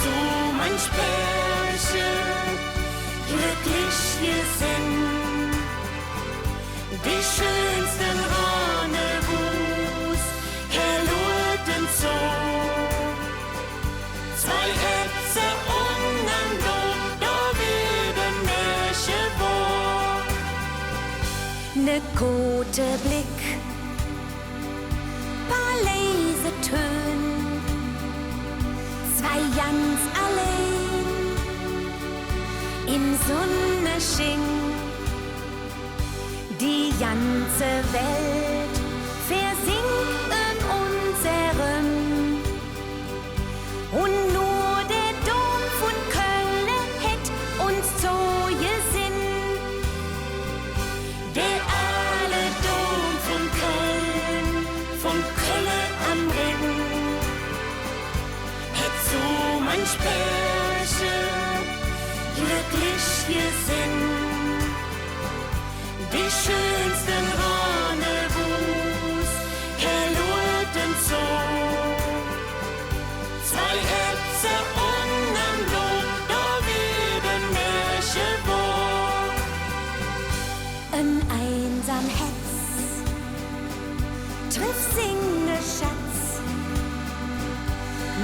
so manch Pärchen glücklich wir sind. Die schönsten Rendezvous erlurten so. Zwei Herzen umeinander, da wieder Märchen war. Ne gute Blick, paar leise Tön, zwei ganz allein im Sonnenschein. Die ganze Welt versinkt in unserem und nur der Dom von Köln hätt uns so gesinnt. Der alte Dom von Köln am Rhein, hätt so manch Pärchen glücklich gesinnt. Die schönsten Rendezvous erlurten so. Zwei Herzen umeinander, da wieder Märchen war. Ein einsam Hetz trifft singende Schatz,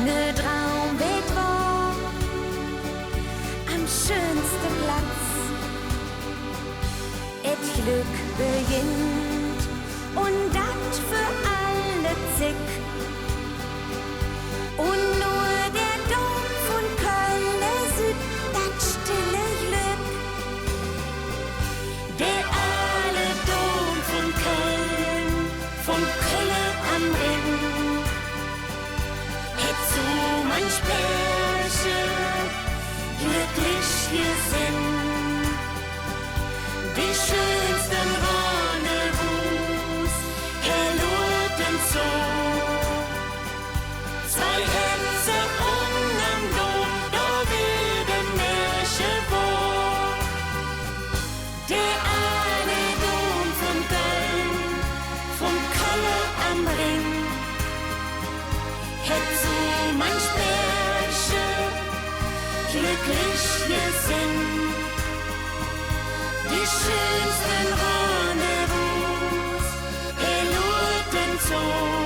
ne Traumwelt war am schönsten Platz. Et Glück beginnt und dat für alle zick. Und nur der Dom von Köln, der süd, dat stille Glück. Der alte Dom von Köln am Rhein, hätt so manch Pärchen glücklich gesinnt. Die schönsten Rendezvous erlurten so. Zwei Herzen umeinander, da wieder Märchen war. Der alte Dom von Köln am Rhein, hätt so manch Pärchen glücklich gesinnt. Die schönsten Rendezvous erlurten so.